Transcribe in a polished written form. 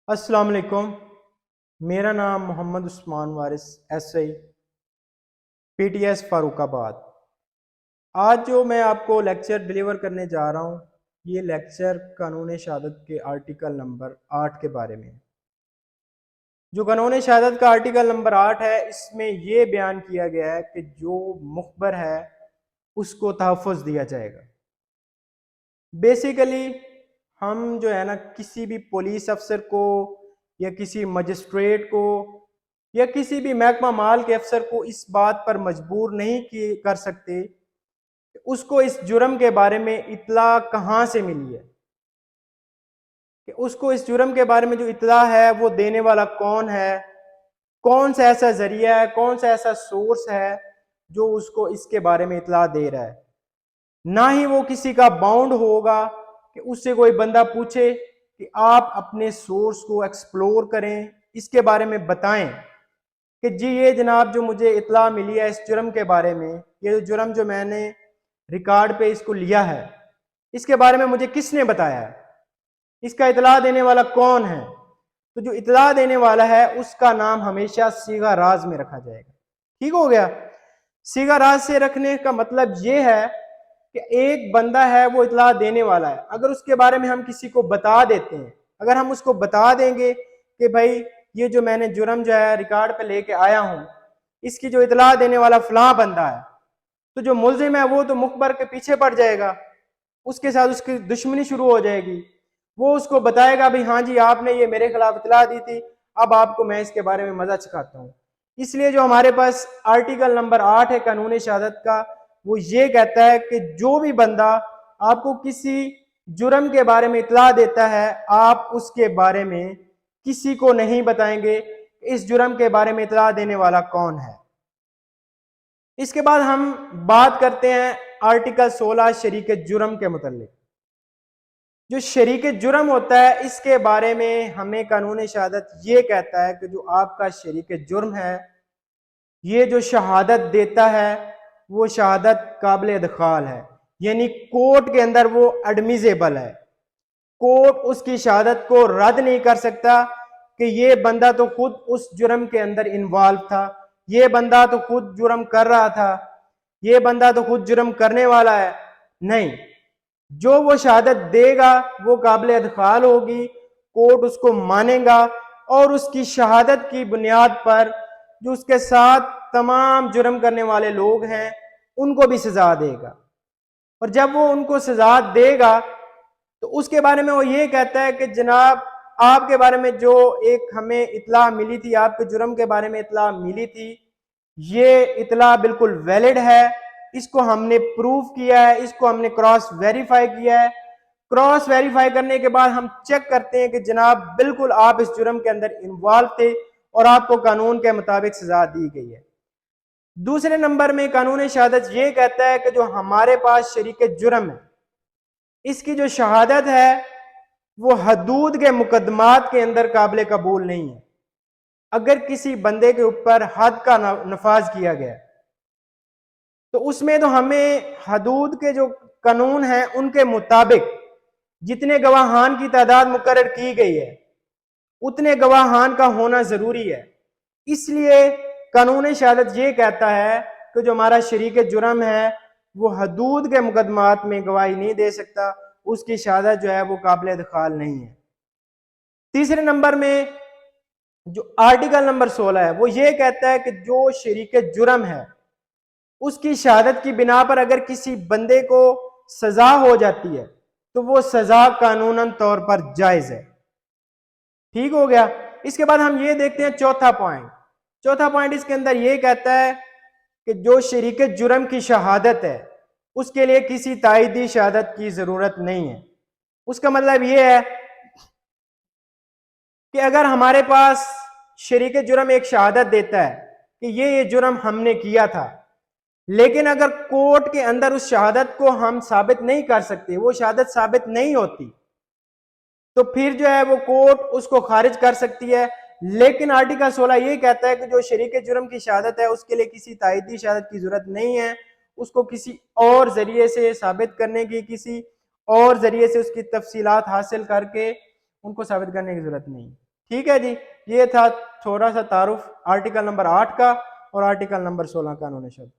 अस्सलाम वालेकुम। मेरा नाम मोहम्मद उस्मान वारिस एसआई पीटीएस फारूकाबाद। आज जो मैं आपको लेक्चर डिलीवर करने जा रहा हूँ, ये लेक्चर कानून शहादत के आर्टिकल नंबर 8 के बारे में है। जो कानून शहादत का आर्टिकल नंबर 8 है, इसमें ये बयान किया गया है कि जो मुखबर है उसको तहफ़्फ़ुज़ दिया जाएगा। बेसिकली हम जो है ना, किसी भी पुलिस अफसर को या किसी मजिस्ट्रेट को या किसी भी महकमा माल के अफसर को इस बात पर मजबूर नहीं कर सकते कि उसको इस जुर्म के बारे में इत्तला कहाँ से मिली है, कि उसको इस जुर्म के बारे में जो इत्तला है वो देने वाला कौन है, कौन सा ऐसा जरिया है, कौन सा ऐसा सोर्स है जो उसको इसके बारे में इत्तला दे रहा है। ना ही वो किसी का बाउंड होगा कि उससे कोई बंदा पूछे कि आप अपने सोर्स को एक्सप्लोर करें, इसके बारे में बताएं कि जी ये जनाब जो मुझे इत्तला मिली है इस जुर्म के बारे में, ये जुर्म जो मैंने रिकॉर्ड पे इसको लिया है, इसके बारे में मुझे किसने बताया है, इसका इत्तला देने वाला कौन है। तो जो इत्तला देने वाला है उसका नाम हमेशा सीगा राज में रखा जाएगा। ठीक हो गया। सीगा राज से रखने का मतलब ये है कि एक बंदा है वो इत्तला देने वाला है, अगर उसके बारे में हम किसी को बता देते हैं, अगर हम उसको बता देंगे कि भाई ये जो मैंने जुर्म जो है रिकॉर्ड पे लेके आया हूं, इसकी जो इत्तला देने वाला फलां बंदा है, तो जो मुल्जिम है वो तो मुखबर के पीछे पड़ जाएगा, उसके साथ उसकी दुश्मनी शुरू हो जाएगी। वो उसको बताएगा भाई हाँ जी आपने ये मेरे खिलाफ इत्तला दी थी, अब आपको मैं इसके बारे में मजा चखाता हूँ। इसलिए जो हमारे पास आर्टिकल नंबर 8 है कानून शहादत का, वो ये कहता है कि जो भी बंदा आपको किसी जुर्म के बारे में इत्तला देता है, आप उसके बारे में किसी को नहीं बताएंगे इस जुर्म के बारे में इत्तला देने वाला कौन है। इसके बाद हम बात करते हैं आर्टिकल 16 शरीक जुर्म के मुतालिक। जो शरीक जुर्म होता है इसके बारे में हमें कानून शहादत ये कहता है कि जो आपका शरीक जुर्म है, ये जो शहादत देता है वो शहादत काबिल इदखाल है, यानी कोर्ट के अंदर वो एडमिजेबल है। कोर्ट उसकी शहादत को रद्द नहीं कर सकता कि ये बंदा तो खुद उस जुर्म के अंदर इन्वॉल्व था, ये बंदा तो खुद जुर्म कर रहा था, ये बंदा तो खुद जुर्म करने वाला है। नहीं, जो वो शहादत देगा वो काबिल इदखाल होगी, कोर्ट उसको मानेगा और उसकी शहादत की बुनियाद पर जो उसके साथ तमाम जुर्म करने वाले लोग हैं उनको भी सजा देगा। और जब वो उनको सजा देगा तो उसके बारे में वो ये कहता है कि जनाब आपके बारे में जो एक हमें इत्तला मिली थी, आपके जुर्म के बारे में इत्तला मिली थी, ये इत्तला बिल्कुल वैलिड है, इसको हमने प्रूफ किया है, इसको हमने क्रॉस वेरीफाई किया है। क्रॉस वेरीफाई करने के बाद हम चेक करते हैं कि जनाब बिल्कुल आप इस जुर्म के अंदर इन्वॉल्व थे और आपको कानून के मुताबिक सजा दी गई है। दूसरे नंबर में कानून शहादत ये कहता है कि जो हमारे पास शरीक जुर्म है, इसकी जो शहादत है वो हदूद के मुकदमात के अंदर काबिल कबूल नहीं है। अगर किसी बंदे के ऊपर हद का नफाज किया गया तो उसमें तो हमें हदूद के जो कानून हैं उनके मुताबिक जितने गवाहान की तादाद मुकर्रर की गई है उतने गवाहान का होना जरूरी है। इसलिए कानून शहादत ये कहता है कि जो हमारा शरीक जुर्म है वो हदूद के मुकदमात में गवाही नहीं दे सकता, उसकी शहादत जो है वो काबिल इदखाल नहीं है। तीसरे नंबर में जो आर्टिकल नंबर 16 है वो ये कहता है कि जो शरीक जुर्म है उसकी शहादत की बिना पर अगर किसी बंदे को सजा हो जाती है तो वो सजा कानूनन तौर पर जायज है। ठीक हो गया। इसके बाद हम ये देखते हैं चौथा पॉइंट। चौथा पॉइंट इसके अंदर ये कहता है कि जो शरीक जुर्म की शहादत है उसके लिए किसी तायदी शहादत की जरूरत नहीं है। उसका मतलब ये है कि अगर हमारे पास शरीक जुर्म एक शहादत देता है कि ये जुर्म हमने किया था, लेकिन अगर कोर्ट के अंदर उस शहादत को हम साबित नहीं कर सकते, वो शहादत साबित नहीं होती, तो फिर जो है वो कोर्ट उसको खारिज कर सकती है। लेकिन आर्टिकल 16 ये कहता है कि जो शरीक जुर्म की शहादत है उसके लिए किसी तायदी शहादत की जरूरत नहीं है, उसको किसी और जरिए से साबित करने की, किसी और जरिए से उसकी तफसीलात हासिल करके उनको साबित करने की जरूरत नहीं। ठीक है जी, ये था थोड़ा सा तारुफ आर्टिकल नंबर 8 का और आर्टिकल नंबर 16 कानून शब्द।